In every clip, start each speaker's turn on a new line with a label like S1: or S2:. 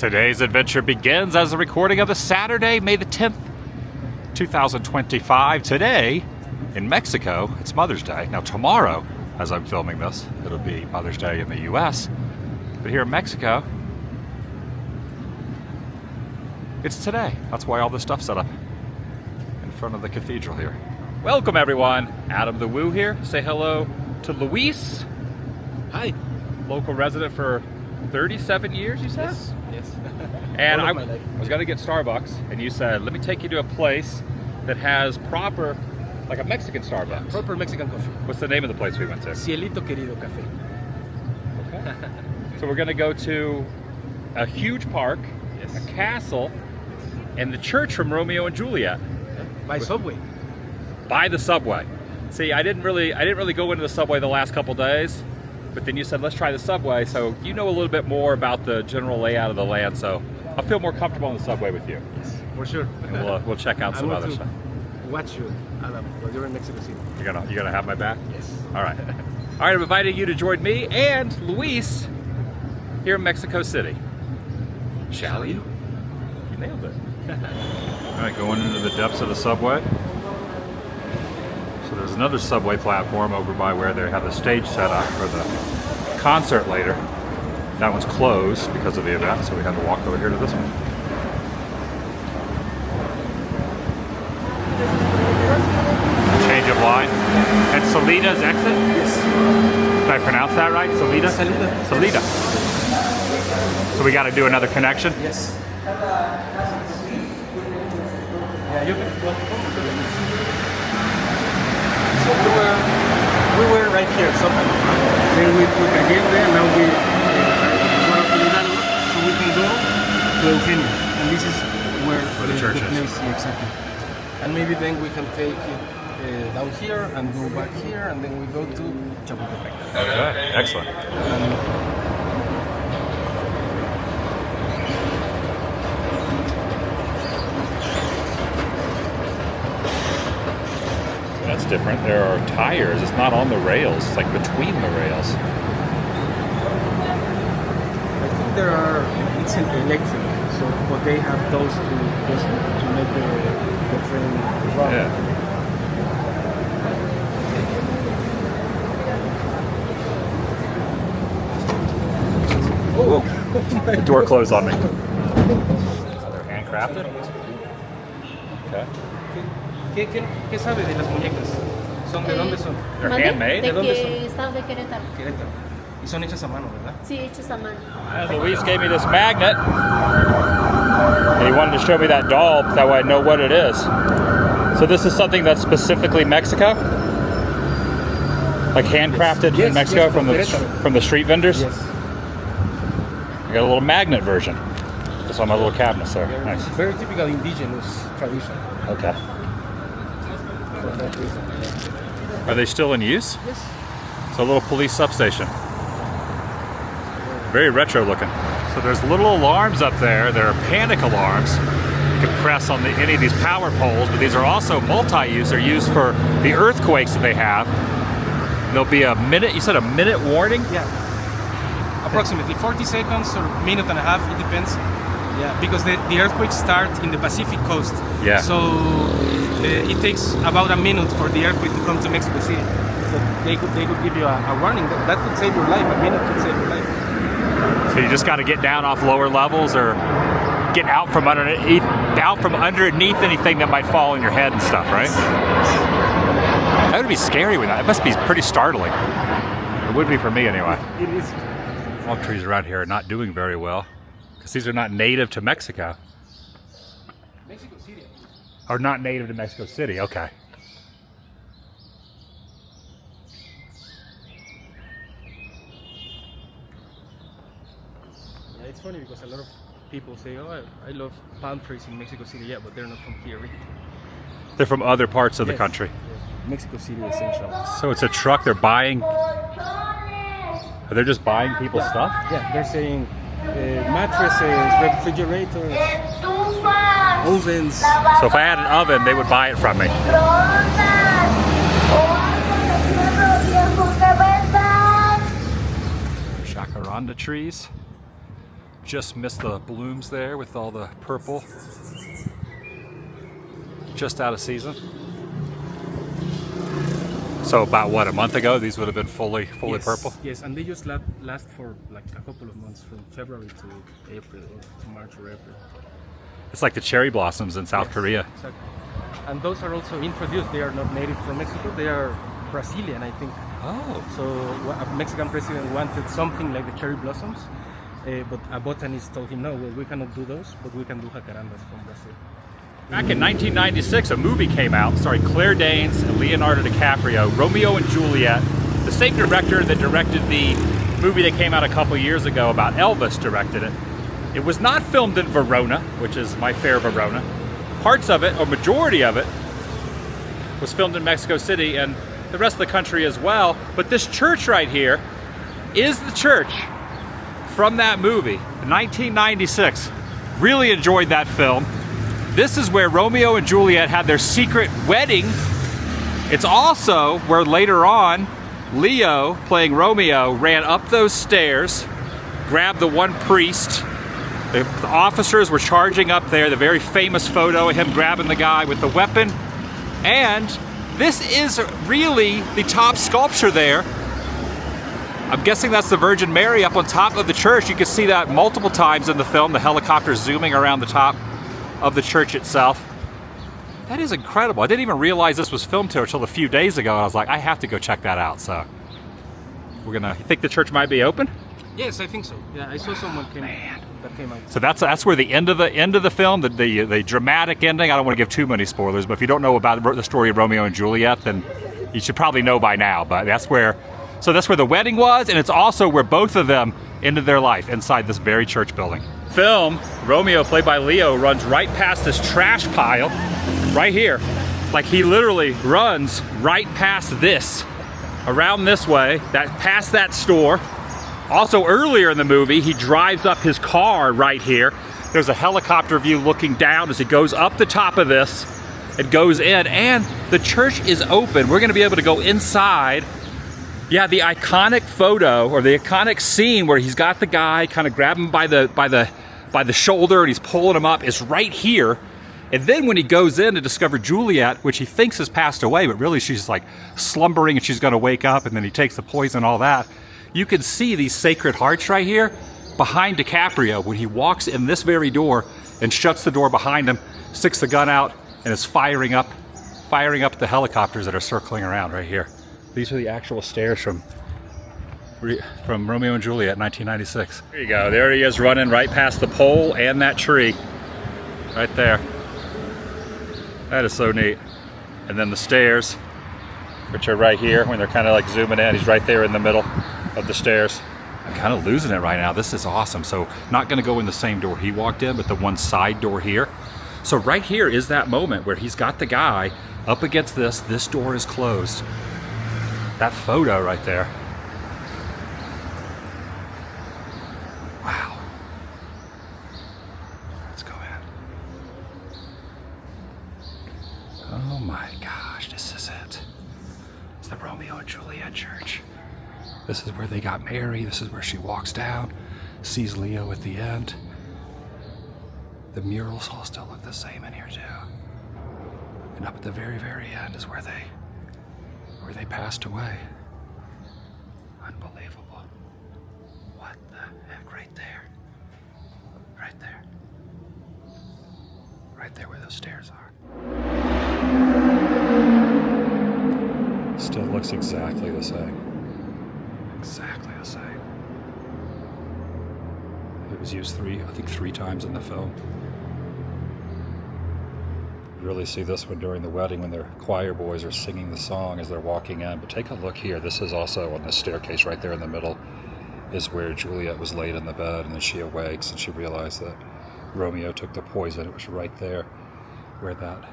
S1: Today's adventure begins as a recording of the Saturday, May the 10th, 2025. Today, in Mexico, it's Mother's Day. Now tomorrow, as I'm filming this, it'll be Mother's Day in the US. But here in Mexico, it's today. That's why all this stuff's set up in front of the cathedral here. Welcome everyone, Adam the Woo here. Say hello to Luis.
S2: Hi.
S1: Local resident for 37 years, you said?
S2: Yes. Yes.
S1: And I was gonna get Starbucks, and you said, let me take you to a place that has proper, like a Mexican Starbucks.
S2: Yeah, proper Mexican coffee.
S1: What's the name of the place we went to?
S2: Cielito Querido Café.
S1: Okay. So we're gonna go to a huge park,
S2: Yes.
S1: a castle, and the church from Romeo and Juliet.
S2: By subway.
S1: By the subway. See, I didn't really go into the subway the last couple days, but then you said let's try the subway, so you know a little bit more about the general layout of the land, so I'll feel more comfortable on the subway with you.
S2: Yes, for sure.
S1: And we'll check out some other stuff.
S2: Watch you, Adam, while you're in Mexico City.
S1: You gonna have my back?
S2: Yes.
S1: All right. All right, I'm inviting you to join me and Luis here in Mexico City. Shall you? You nailed it. All right, going into the depths of the subway. So there's another subway platform over by where they have the stage set up for the concert later. That one's closed because of the event, so we had to walk over here to this one. Change of line. And Salida's exit?
S2: Yes.
S1: Did I pronounce that right? Salida?
S2: Salida.
S1: Salida. So we got to do another connection?
S2: Yes. Yeah, you can. So we were right here, somehow. Then we took a gate there, now we so we can go to Eugenio. And this is where
S1: the church is.
S2: place, yeah, exactly. And maybe then we can take it down here and go back here, and then we go to Chapultepec.
S1: Okay, excellent. That's different. There are tires. It's not on the rails. It's like between the rails.
S2: I think there are. It's an electric, so but they have those to just to make the train run.
S1: Yeah.
S2: Oh,
S1: The door closed on me. They're handcrafted. Okay.
S2: ¿Qué sabe de las muñecas? ¿De dónde son?
S1: They're
S3: ¿Mande?
S1: handmade.
S3: De
S2: dónde
S3: que
S2: son?
S3: estado de Querétaro.
S2: Querétaro. Y son hechas a mano, ¿verdad?
S3: Sí, hechos a mano.
S1: Luis gave me this magnet, and he wanted to show me that doll, that way I know what it is. So this is something that's specifically Mexico, like handcrafted
S2: Yes,
S1: in Mexico
S2: yes,
S1: from the street vendors.
S2: Yes.
S1: I got a little magnet version. Just on my little cabinets there. Nice.
S2: Very typical indigenous tradition.
S1: Okay.
S2: For that reason.
S1: Are they still in use?
S2: Yes.
S1: It's a little police substation. Very retro looking. So there's little alarms up there. There are panic alarms. You can press on any of these power poles, but these are also multi-use. They're used for the earthquakes that they have. There'll be a minute, you said a minute warning?
S2: Yeah. Approximately 40 seconds or minute and a half, it depends. Yeah, because the earthquakes start in the Pacific coast.
S1: Yeah.
S2: So it takes about a minute for the earthquake to come to Mexico City. So they could give you a warning. That could save your life. A minute could save your life.
S1: So you just got to get down off lower levels or get out from underneath anything that might fall on your head and stuff, right? That would be scary with that. It must be pretty startling. It would be for me anyway.
S2: It is.
S1: Palm trees around here are not doing very well because these are not native to Mexico.
S2: Mexico City.
S1: Or not native to Mexico City, okay.
S2: Yeah, it's funny because a lot of people say, oh, I love palm trees in Mexico City. Yeah, but they're not from here.
S1: They're from other parts of the
S2: Yes.
S1: country.
S2: Yeah. Mexico City essential.
S1: So it's a truck, they're buying. Are they just buying people's stuff?
S2: Yeah, they're saying mattresses, refrigerators, ovens.
S1: So if I had an oven, they would buy it from me. Jacaranda trees. just missed the blooms there with all the purple. Just out of season. So about what, a month ago, these would have been fully
S2: Yes,
S1: purple?
S2: yes, and they just last for like a couple of months, from February to April, or to March or April.
S1: It's like the cherry blossoms in South Korea.
S2: Exactly. And those are also introduced. They are not native from Mexico. They are Brazilian, I think.
S1: Oh.
S2: So a Mexican president wanted something like the cherry blossoms, but a botanist told him, no, well, we cannot do those, but we can do jacarandas from Brazil.
S1: Back in 1996, a movie came out starring Claire Danes and Leonardo DiCaprio, Romeo and Juliet. The same director that directed the movie that came out a couple years ago about Elvis directed it. It was not filmed in Verona, which is my fair Verona. Parts of it, or majority of it, was filmed in Mexico City and the rest of the country as well. But this church right here is the church from that movie, 1996. Really enjoyed that film. This is where Romeo and Juliet had their secret wedding. It's also where later on, Leo, playing Romeo, ran up those stairs, grabbed the one priest. The officers were charging up there, the very famous photo of him grabbing the guy with the weapon. And this is really the top sculpture there. I'm guessing that's the Virgin Mary up on top of the church. You can see that multiple times in the film, the helicopter zooming around the top of the church itself. That is incredible. I didn't even realize this was filmed here until a few days ago. I was like, I have to go check that out. So we're gonna, you think the church might be open?
S2: Yes, I think so. Yeah, I saw someone that came out.
S1: So that's where the end of the film, the dramatic ending. I don't want to give too many spoilers, but if you don't know about the story of Romeo and Juliet, then you should probably know by now. But that's where the wedding was, and it's also where both of them ended their life, inside this very church building. Film, Romeo, played by Leo, runs right past this trash pile right here. Like, he literally runs right past this, around this way, past that store. Also, earlier in the movie, he drives up his car right here. There's a helicopter view looking down as he goes up the top of this. It goes in, and the church is open. We're gonna be able to go inside. Yeah, the iconic photo, or the iconic scene where he's got the guy kind of grabbing by the shoulder and he's pulling him up, is right here. And then when he goes in to discover Juliet, which he thinks has passed away, but really she's like slumbering and she's gonna wake up, and then he takes the poison, all that. You can see these sacred hearts right here behind DiCaprio when he walks in this very door and shuts the door behind him, sticks the gun out, and is firing up the helicopters that are circling around right here. These are the actual stairs from Romeo and Juliet, 1996. There you go. There he is, running right past the pole and that tree. Right there. That is so neat. And then the stairs, which are right here when they're kind of like zooming in. He's right there in the middle of the stairs. I'm kind of losing it right now. This is awesome. So not going to go in the same door he walked in, but the one side door here. So right here is that moment where he's got the guy up against this door is closed. That photo right there. Wow. Let's go in. Oh my gosh, this is it. It's the Romeo and Juliet church. This is where they got married. This is where she walks down, sees Leo at the end. The murals all still look the same in here too. And up at the very, very end is where they passed away. Unbelievable. What the heck, right there. Right there. Right there where those stairs are. Still looks exactly the same. Exactly the same. It was used three times in the film. You really see this one during the wedding when their choir boys are singing the song as they're walking in. But take a look here. This is also on the staircase right there in the middle is where Juliet was laid in the bed, and then she awakes and she realized that Romeo took the poison. It was right there where that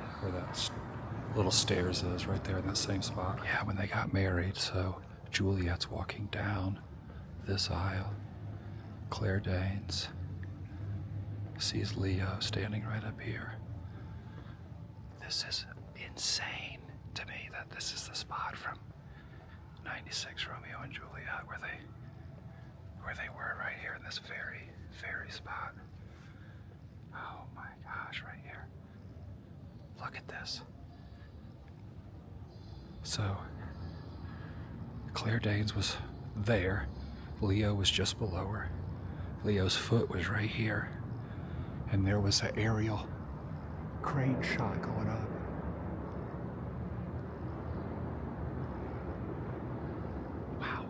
S1: little stairs is, right there in that same spot. Yeah, when they got married. So Juliet's walking down this aisle. Claire Danes sees Leo standing right up here. This is insane to me that this is the spot from 96 Romeo and Juliet where they were right here in this very
S3: ferry spot. Oh my gosh, right here. Look at this. So, Claire Danes was there. Leo was just below her. Leo's foot was right here. And there was an aerial crane shot going on. Wow.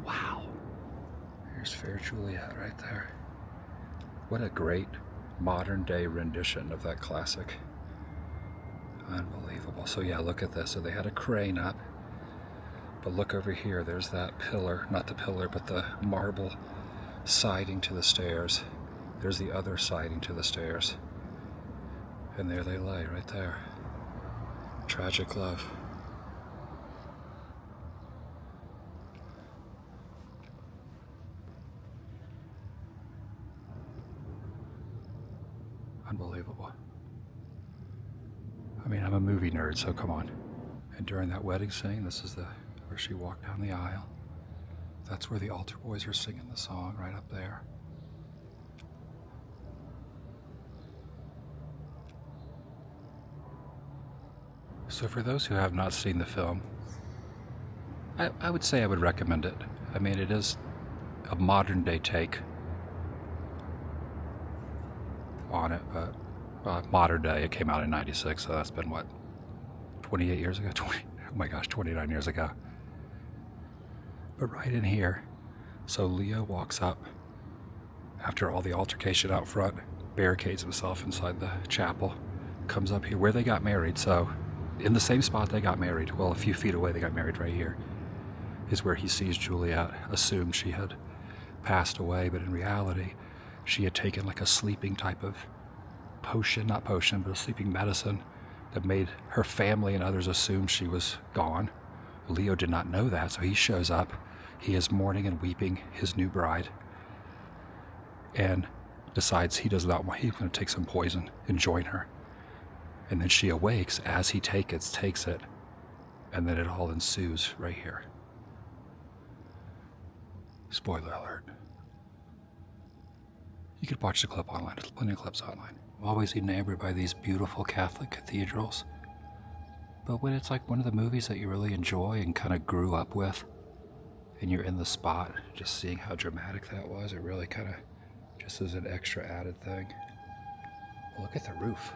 S3: Wow. Here's Fair Juliet right there. What a great modern day rendition of that classic. Unbelievable. So yeah, look at this. So they had a crane up. But look over here, there's that pillar, not the pillar, but the marble siding to the stairs. There's the other siding to the stairs. And there they lay, right there. Tragic love. Unbelievable. I mean, I'm a movie nerd, so come on. And during that wedding scene, this is where she walked down the aisle. That's where the altar boys are singing the song, right up there. So for those who have not seen the film, I would say I would recommend it. I mean, it is a modern day take on it, but modern day, it came out in 96, so that's been what, 28 years ago? Oh my gosh, 29 years ago. But right in here, so Leo walks up after all the altercation out front, barricades himself inside the chapel, comes up here where they got married. So in the same spot they got married, well, a few feet away they got married, right here is where he sees Juliet, assumed she had passed away, but in reality she had taken like a sleeping type of potion, not potion, but a sleeping medicine that made her family and others assume she was gone. Leo did not know that, so he shows up. He is mourning and weeping his new bride and decides he does not want, he's going to take some poison and join her. And then she awakes as he takes it, and then it all ensues right here. Spoiler alert. You could watch the clip online, there's plenty of clips online. I'm always enamored by these beautiful Catholic cathedrals. But when it's like one of the movies that you really enjoy and kind of grew up with, and you're in the spot, just seeing how dramatic that was, it really kind of just is an extra added thing. Look at the roof.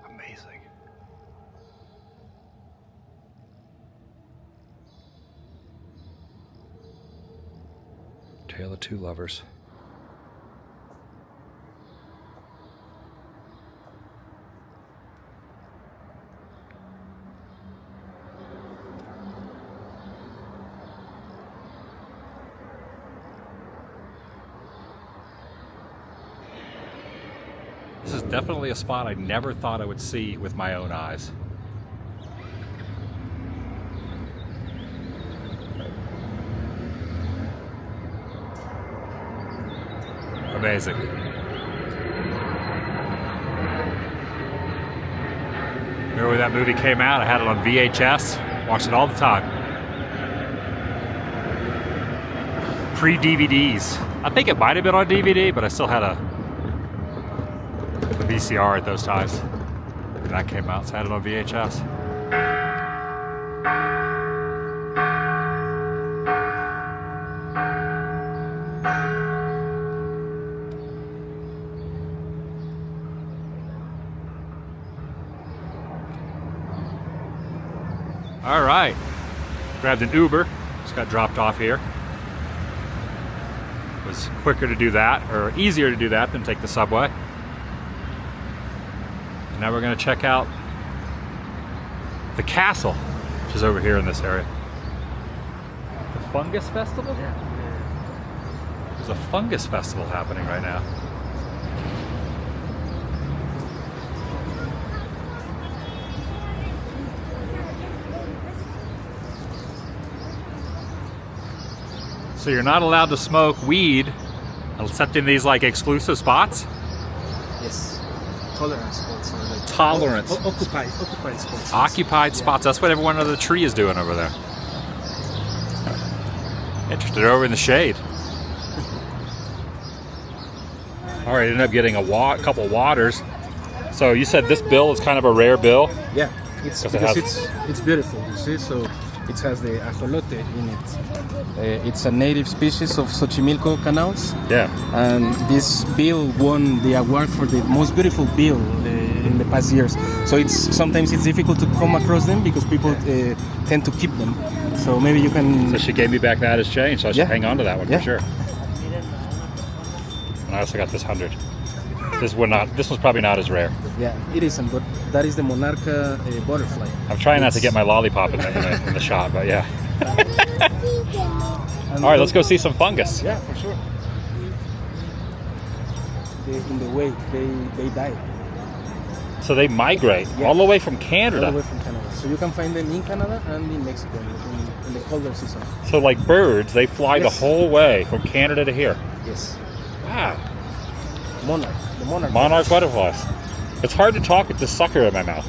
S3: Amazing. Tale of Two Lovers. This is definitely a spot I never thought I would see with my own eyes. Amazing. Remember when that movie came out? I had it on VHS, watched it all the time. Pre-DVDs. I think it might have been on DVD, but I still had a VCR at those times. And that came out, so I had it on VHS. All right, grabbed an Uber, just got dropped off here. It was quicker to do that, or easier to do that than take the subway. And now we're gonna check out the castle, which is over here in this area. The Fungus Festival? Yeah. There's a fungus festival happening right now. So you're not allowed to smoke weed except in these like exclusive spots?
S2: Yes. Tolerance spots. Like
S1: Tolerance.
S2: Occupied spots.
S1: Occupied spots. That's what everyone under the tree is doing over there. Interesting. They're over in the shade. All right, ended up getting a couple waters. So you said this bill is kind of a rare bill?
S2: Yeah, it's because it's beautiful, you see, so it has the ajolote in it. It's a native species of Xochimilco canals.
S1: Yeah.
S2: And this bill won the award for the most beautiful bill in the past years. So sometimes it's difficult to come across them because people tend to keep them. So maybe you can...
S1: So she gave me back that as change, so I should hang on to that one for sure. And I also got this 100. This one's probably not as rare.
S2: Yeah, it isn't, but that is the Monarcha butterfly.
S1: I'm trying not to get my lollipop in the shot, but yeah. All right, let's go see some fungus.
S2: Yeah, for sure. In the wake, they die.
S1: So they migrate all the way from Canada?
S2: All the way from Canada. So you can find them in Canada and in Mexico in the colder season.
S1: So like birds, they fly the whole way from Canada to here?
S2: Yes.
S1: Wow.
S2: The
S1: monarch butterflies. It's hard to talk with this sucker in my mouth.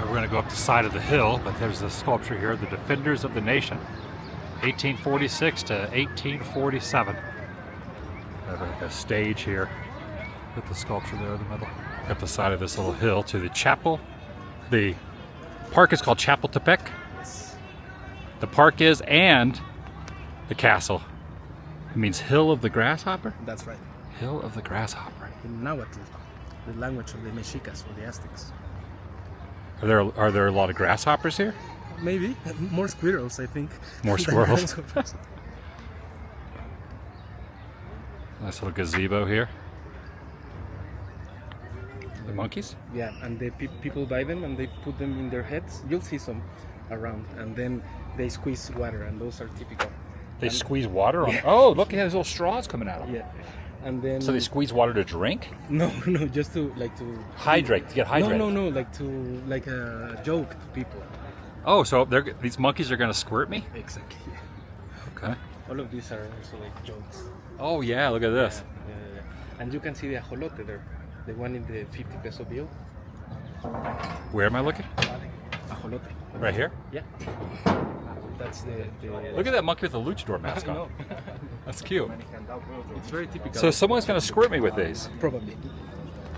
S1: We're going to go up the side of the hill, but there's a sculpture here, the Defenders of the Nation, 1846 to 1847. I have like a stage here with the sculpture there in the middle. Up the side of this little hill to the chapel. The park is called Chapultepec. The park is, and the castle. It means Hill of the Grasshopper?
S2: That's right.
S1: Hill of the Grasshopper.
S2: In Nahuatl, the language of the Mexicas or the Aztecs.
S1: Are there a lot of grasshoppers here?
S2: Maybe. More squirrels, I think.
S1: More squirrels. Nice little gazebo here. The monkeys?
S2: Yeah, and the people buy them and they put them in their heads. You'll see some around, and then they squeeze water, and those are typical.
S1: They squeeze water on? Oh, look at those little straws coming out of them.
S2: Yeah. And then...
S1: So they squeeze water to drink?
S2: No, just to
S1: hydrate, to get hydrated.
S2: No, like a joke to people.
S1: Oh, so these monkeys are going to squirt me?
S2: Exactly. Yeah.
S1: Okay.
S2: All of these are also like jokes.
S1: Oh yeah, look at this.
S2: Yeah. And you can see the ajolote there, the one in the 50 peso bill.
S1: Where am I looking?
S2: Ajolote.
S1: Right here?
S2: Yeah. That's the
S1: Look at that monkey with the luchador mask on. That's cute.
S2: It's very typical.
S1: So someone's going to squirt me with these?
S2: Probably.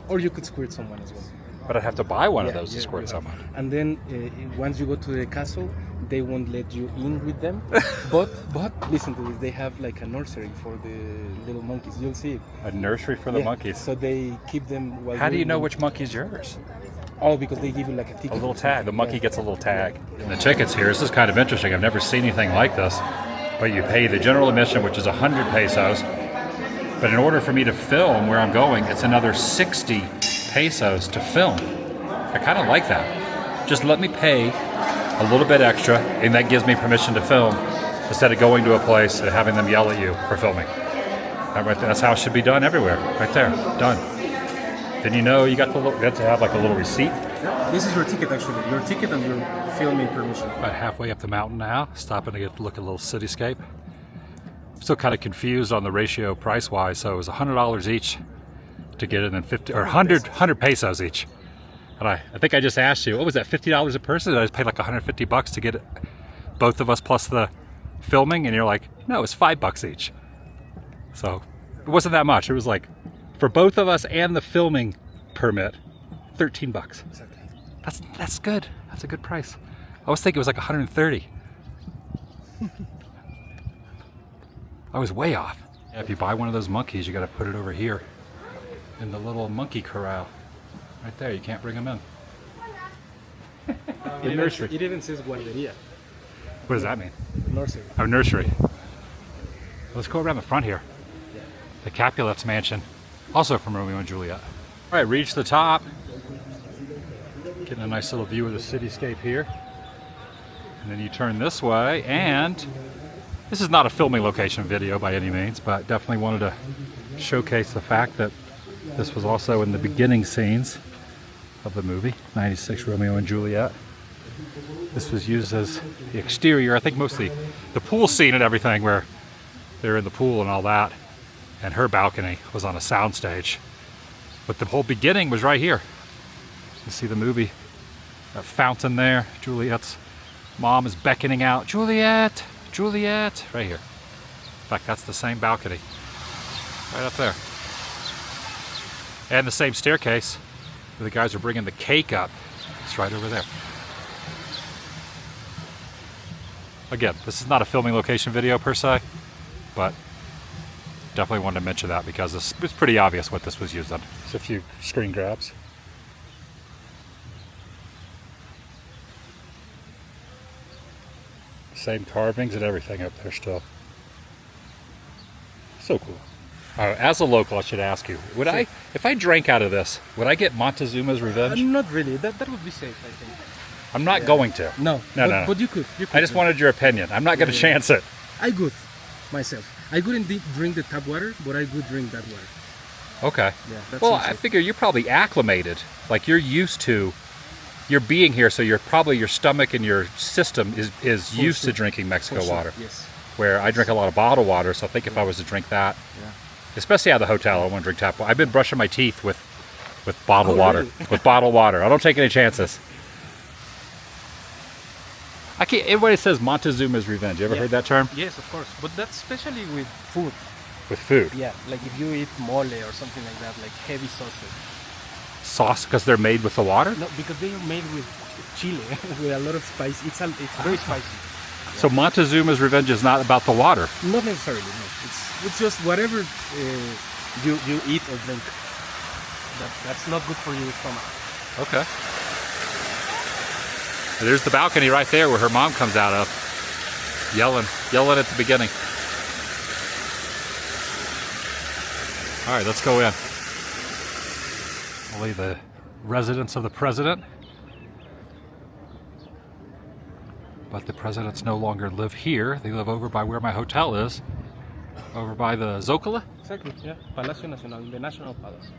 S2: Or you could squirt someone as well.
S1: But I'd have to buy one of those to squirt someone.
S2: And then once you go to the castle, they won't let you in with them. but listen to this, they have like a nursery for the little monkeys. You'll see it.
S1: A nursery for the monkeys?
S2: So they keep them while
S1: How do you know which monkey's yours?
S2: Oh, because they give you like a ticket.
S1: A little tag. The monkey gets a little tag. And the tickets here, this is kind of interesting. I've never seen anything like this. But you pay the general admission, which is 100 pesos. But in order for me to film where I'm going, it's another 60 pesos to film. I kind of like that. Just let me pay a little bit extra, and that gives me permission to film instead of going to a place and having them yell at you for filming. That's how it should be done everywhere. Right there, done. Then you know you got to have like a little receipt.
S2: This is your ticket actually. Your ticket and your filming permission.
S1: About halfway up the mountain now, stopping to get to look at a little cityscape. I'm still kind of confused on the ratio price-wise, so it was $100 each to get it, and then 50 or 100 pesos each. And I think I just asked you, what was that, $50 a person? I just paid like 150 bucks to get it, both of us plus the filming, and you're like, no, it's $5 each. So it wasn't that much. It was like, for both of us and the filming permit, 13 bucks.
S2: Exactly.
S1: That's good. That's a good price. I was thinking it was like 130. I was way off. Yeah, if you buy one of those monkeys, you got to put it over here in the little monkey corral. Right there, you can't bring them in. The nursery.
S2: It even says guarderia.
S1: What does that mean?
S2: Nursery.
S1: Oh, nursery. Let's go around the front here.
S2: Yeah.
S1: The Capulets mansion, also from Romeo and Juliet. All right, reach the top. Getting a nice little view of the cityscape here. And then you turn this way, and this is not a filming location video by any means, but definitely wanted to showcase the fact that this was also in the beginning scenes of the movie, 96 Romeo and Juliet. This was used as the exterior, I think mostly the pool scene and everything, where they're in the pool and all that, and her balcony was on a soundstage. But the whole beginning was right here. You see the movie
S3: That fountain there, Juliet's mom is beckoning out, Juliet, Juliet, right here. In fact, that's the same balcony, right up there. And the same staircase where the guys are bringing the cake up. It's right over there. Again, this is not a filming location video per se, but definitely wanted to mention that because it's pretty obvious what this was used on. Just a few screen grabs. Same carvings and everything up there still. So cool. As a local, I should ask you, would I, if I drank out of this, would I get Montezuma's revenge?
S2: Not really. That would be safe, I think.
S3: I'm not going to.
S2: No. But you could.
S3: I just wanted your opinion. I'm not going to chance it.
S2: I could, myself. I couldn't drink the tap water, but I could drink that water.
S3: Okay.
S2: Yeah, that's
S3: well,
S2: safe.
S3: I figure you're probably acclimated. Like you're used to, you're being here, so you're probably, your stomach and your system is used to drinking Mexico water.
S2: Yes.
S3: Where I drink a lot of bottled water, so I think if I was to drink that, especially out of the hotel, I don't want to drink tap water. I've been brushing my teeth with bottled water.
S2: Really?
S3: With bottled water. I don't take any chances. I can't, everybody says Montezuma's revenge. You ever heard that term?
S2: Yes, of course. But that's especially with food.
S3: With food.
S2: Yeah, like if you eat mole or something like that, like heavy sauces.
S3: Sauce, because they're made with the water?
S2: No, because they are made with chile, with a lot of spice. It's very spicy.
S3: So Montezuma's revenge is not about the water?
S2: Not necessarily, no. It's just whatever you eat or drink. That's not good for your stomach.
S3: Okay. There's the balcony right there where her mom comes out of, yelling at the beginning. All right, let's go in. Only the residence of the president. But the presidents no longer live here. They live over by where my hotel is. Over by the Zocalo?
S2: Exactly, yeah. Palacio Nacional, the National Palace.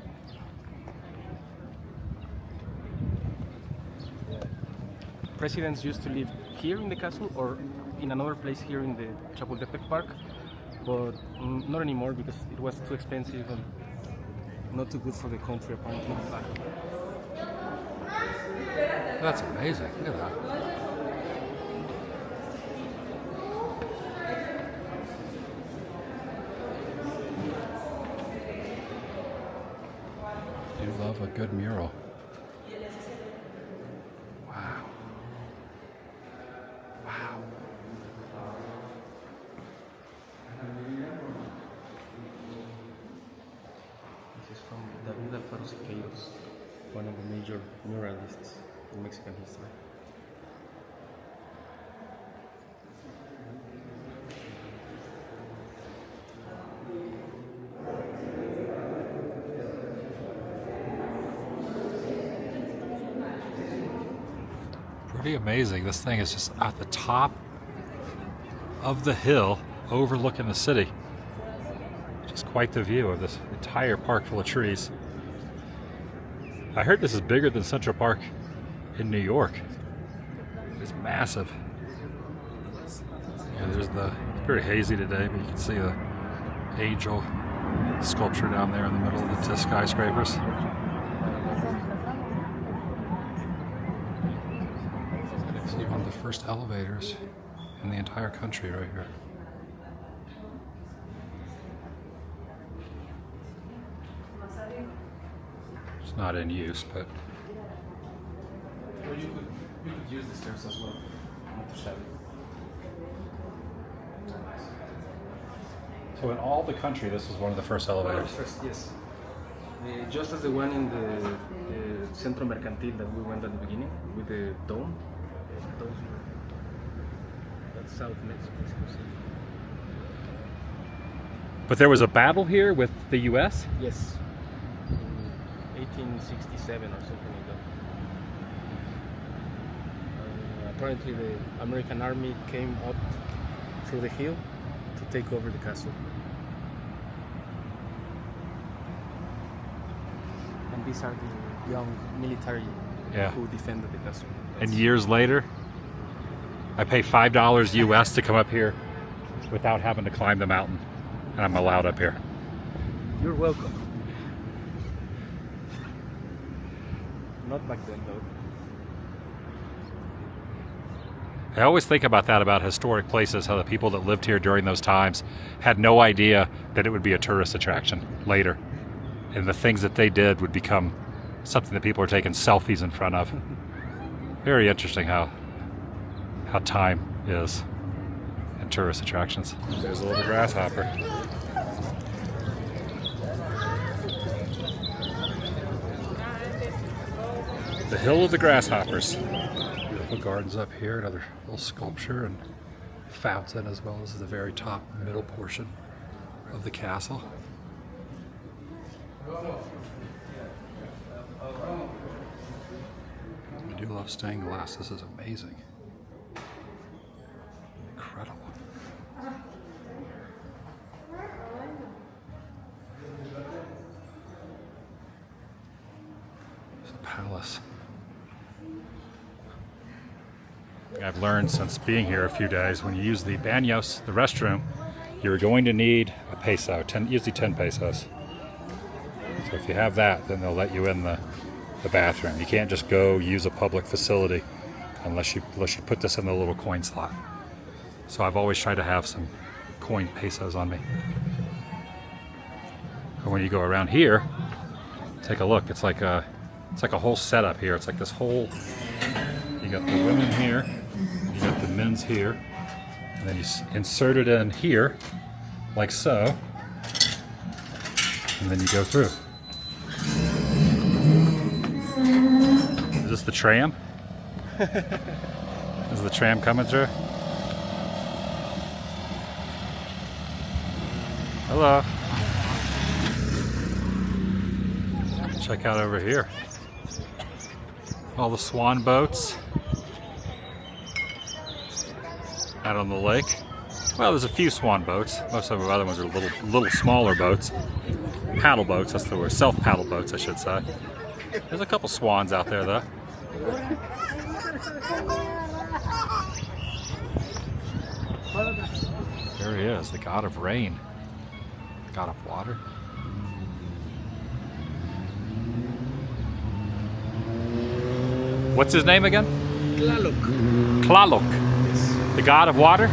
S2: Presidents used to live here in the castle or in another place here in the Chapultepec Park, but not anymore because it was too expensive and not too good for the country apparently.
S3: That's amazing. Look at that. Do love a good mural. Wow. Wow.
S2: This is from David Alfaro Siqueiros, one of the major muralists in Mexican history.
S3: Pretty amazing. This thing is just at the top of the hill overlooking the city. Just quite the view of this entire park full of trees. I heard this is bigger than Central Park in New York. It's massive. Yeah, there's the, it's pretty hazy today, but you can see the angel sculpture down there in the middle of the skyscrapers. See one of the first elevators in the entire country right here. It's not in use, but
S2: Or you could use the stairs as well, not too shabby.
S3: so in all the country, this is one of the first elevators.
S2: First, yes. Just as the one in the Centro Mercantil that we went at the beginning with the dome. Those were, that's South Mexico City.
S3: But there was a battle here with the U.S.?
S2: Yes. In 1867 or something like that. Apparently the American army came up through the hill to take over the castle. And these are the young military who defended the castle.
S3: And years later, I pay $5 US to come up here without having to climb the mountain. And I'm allowed up here.
S2: You're welcome. Not back then though.
S3: I always think about that about historic places, how the people that lived here during those times had no idea that it would be a tourist attraction later. And the things that they did would become something that people are taking selfies in front of. Very interesting how time is and tourist attractions. There's a little grasshopper. The Hill of the Grasshoppers. Beautiful gardens up here, another little sculpture and fountain, as well as the very top middle portion of the castle. I do love stained glass. This is amazing. Incredible. It's a palace. I've learned since being here a few days, when you use the baños, the restroom, you're going to need a peso, usually 10 pesos. So if you have that, then they'll let you in the bathroom. You can't just go use a public facility unless you put this in the little coin slot. So I've always tried to have some coin pesos on me. But when you go around here, take a look. It's like a whole setup here. It's like this whole. You got the women here, you got the men's here, and then you insert it in here, like so, and then you go through. Is this the tram? Is the tram coming through? Hello. Check out over here. All the swan boats out on the lake. Well, there's a few swan boats. Most of the other ones are little smaller boats. Paddle boats, that's the word. Self-paddle boats, I should say. There's a couple swans out there, though. There he is, the god of rain. God of water. What's his name again?
S2: Tlaloc.
S3: Tlaloc.
S2: Yes.
S3: The god of water?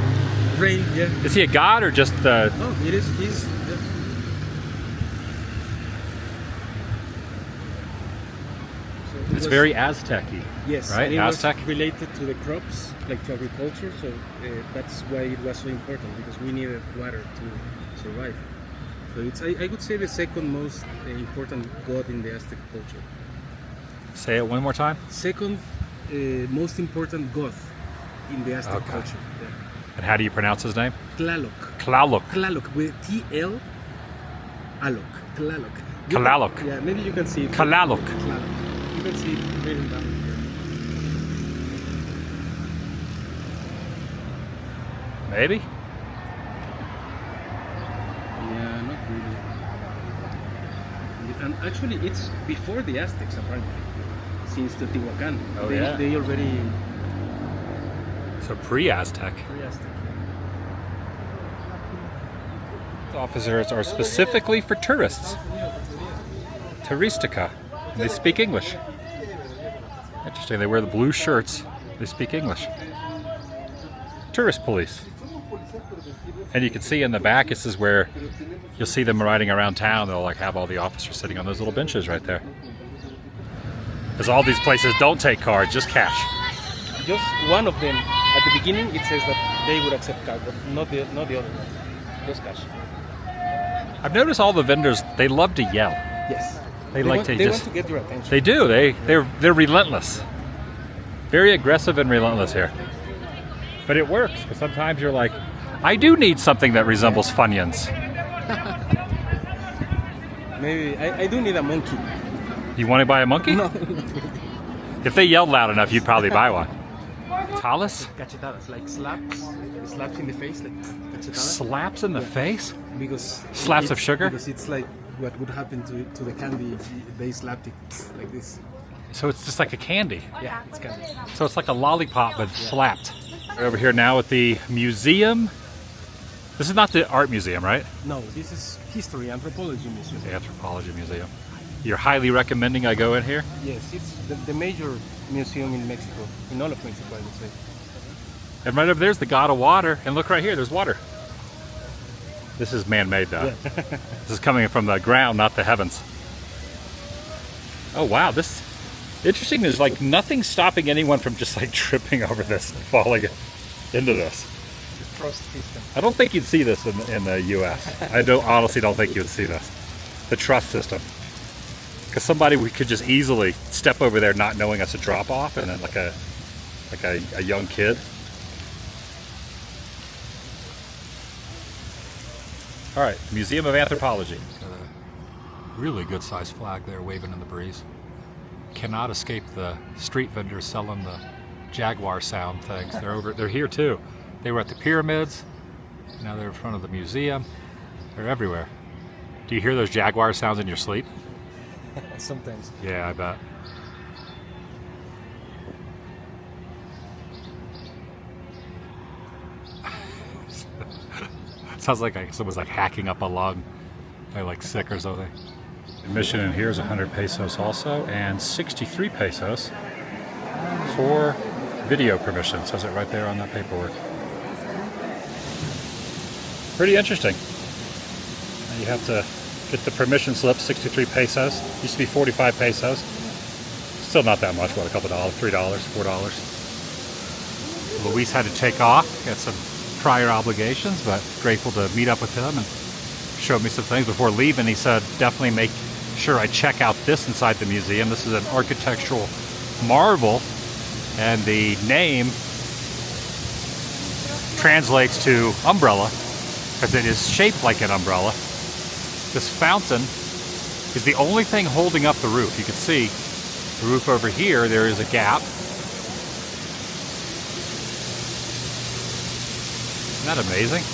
S2: Rain, yeah.
S3: Is he a god or just
S2: Oh, it is. He's.
S3: It's very Aztec-y.
S2: Yes,
S3: right?
S2: and it
S3: Aztec?
S2: was related to the crops, like to agriculture, so that's why it was so important, because we needed water to survive. So it's, I would say, the second most important god in the Aztec culture.
S3: Say it one more time.
S2: Second most important god in the Aztec
S3: Okay.
S2: culture. Yeah.
S3: And how do you pronounce his name?
S2: Tlaloc.
S3: Tlaloc.
S2: Tlaloc with T-L Aloc. Tlaloc.
S3: Tlaloc.
S2: Yeah, maybe you can see it.
S3: Tlaloc.
S2: Tlaloc. You can see it written down here.
S3: Maybe?
S2: Yeah, not really. And actually, it's before the Aztecs, apparently, since Teotihuacan.
S3: Oh, yeah.
S2: They already
S3: So pre-Aztec.
S2: pre-Aztec.
S3: Officers are specifically for tourists. Turistica. They speak English. Interesting, they wear the blue shirts. They speak English. Tourist police. And you can see in the back, this is where you'll see them riding around town. They'll like have all the officers sitting on those little benches right there. Because all these places don't take cards, just cash.
S2: Just one of them. At the beginning, it says that they would accept card, but not the other ones. Just cash.
S3: I've noticed all the vendors, they love to yell.
S2: Yes.
S3: They like to
S2: they
S3: just...
S2: want to get your attention.
S3: They do. They're relentless. Very aggressive and relentless here. But it works, because sometimes you're like, I do need something that resembles Funyuns.
S2: Maybe I do need a monkey.
S3: You want to buy a monkey?
S2: No.
S3: If they yelled loud enough, you'd probably buy one. Talis?
S2: Cachetadas, like slaps in the face, like cachetadas.
S3: Slaps in the face?
S2: Because
S3: Slaps of sugar?
S2: Because it's like what would happen to the candy if they slapped it like this.
S3: So it's just like a candy.
S2: Yeah, it's candy.
S3: So it's like a lollipop, but slapped. We're over here now at the museum. This is not the art museum, right?
S2: No, this is history, anthropology museum.
S3: The Anthropology Museum. You're highly recommending I go in here?
S2: Yes, it's the major museum in Mexico, in all of Mexico, I would say.
S3: And right over there's the god of water. And look right here, there's water. This is man-made though. Yeah. This is coming from the ground, not the heavens. Oh wow, this interesting. There's like nothing stopping anyone from just like tripping over this and falling into this. I don't think you'd see this in the US. I honestly don't think you'd see this. The truss system. Because somebody we could just easily step over there not knowing it's a drop off, and then like a young kid. All right, Museum of Anthropology. Got a really good sized flag there waving in the breeze. Cannot escape the street vendors selling the Jaguar sound things. They're here too. They were at the pyramids. Now they're in front of the museum. They're everywhere. Do you hear those Jaguar sounds in your sleep?
S2: Sometimes.
S3: Yeah, I bet. Sounds like someone's like hacking up a lung. They're like sick or something. Admission in here is 100 pesos also, and 63 pesos for video permission. Says it right there on that paperwork. Pretty interesting. You have to get the permission slip, 63 pesos. Used to be 45 pesos. Still not that much, what, a couple dollars, $3, $4. Luis had to take off, got some prior obligations, but grateful to meet up with him and showed me some things before leaving. He said, definitely make sure I check out this inside the museum. This is an architectural marvel, and the name translates to umbrella because it is shaped like an umbrella. This fountain is the only thing holding up the roof. You can see the roof over here, there is a gap. Isn't that amazing?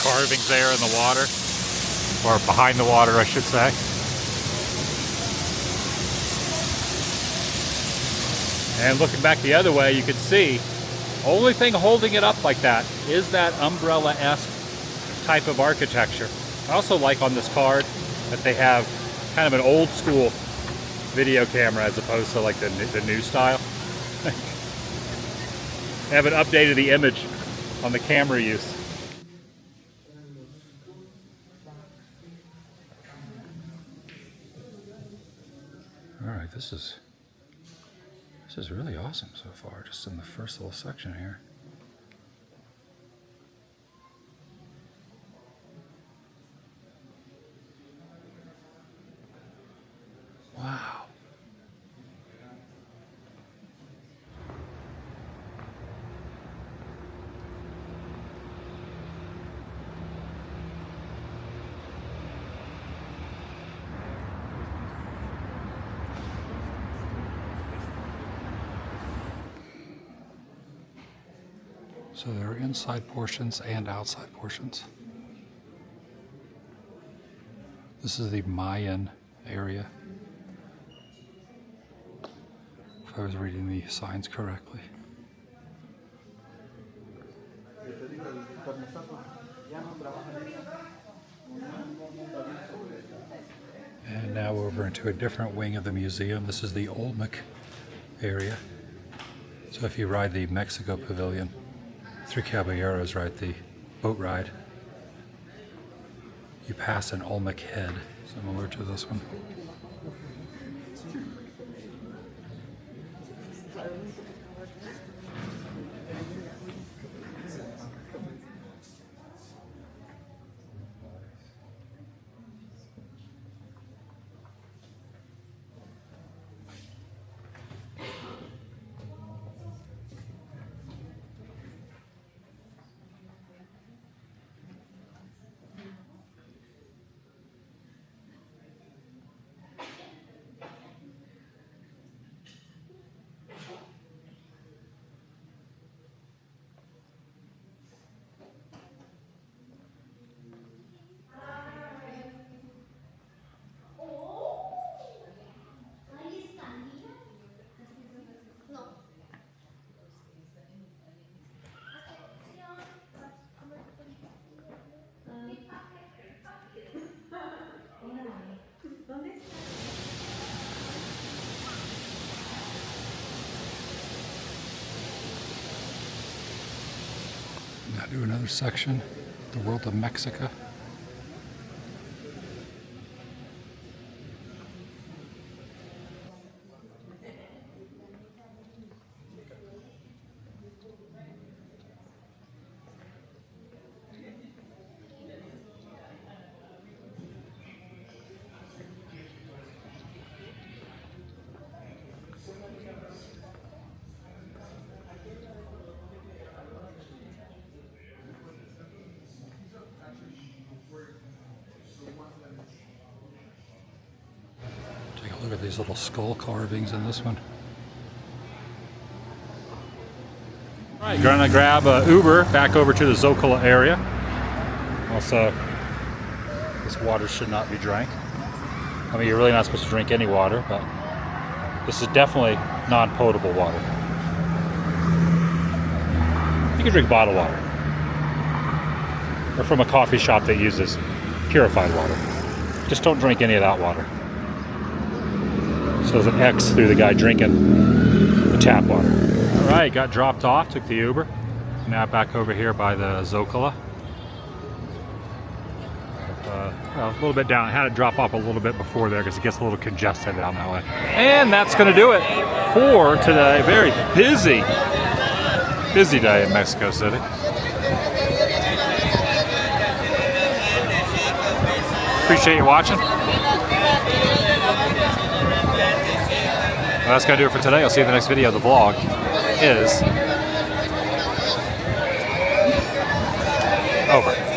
S3: Carvings there in the water, or behind the water, I should say. And looking back the other way, you can see only thing holding it up like that is that umbrella-esque type of architecture. I also like on this card that they have kind of an old school video camera as opposed to like the new style. They haven't updated the image on the camera use. All right, this is really awesome so far, just in the first little section here. Wow. So there are inside portions and outside portions. This is the Mayan area, if I was reading the signs correctly. And now over into a different wing of the museum. This is the Olmec area. So if you ride the Mexico Pavilion, Three Caballeros, right, the boat ride, you pass an Olmec head, similar to this one. Gotta do another section. The world of Mexico. Take a look at these little skull carvings in this one.
S1: All right, gonna grab a Uber back over to the Zocalo area. Also, this water should not be drank. I mean, you're really not supposed to drink any water, but this is definitely non-potable water. You can drink bottled water, or from a coffee shop that uses purified water. Just don't drink any of that water. So there's an X through the guy drinking the tap water. All right, got dropped off, took the Uber. Now back over here by the Zocalo. Well, a little bit down. I had to drop off a little bit before there because it gets a little congested down that way. And that's going to do it for today. Very busy day in Mexico City. Appreciate you watching. Well, that's going to do it for today. I'll see you in the next video. The vlog is over.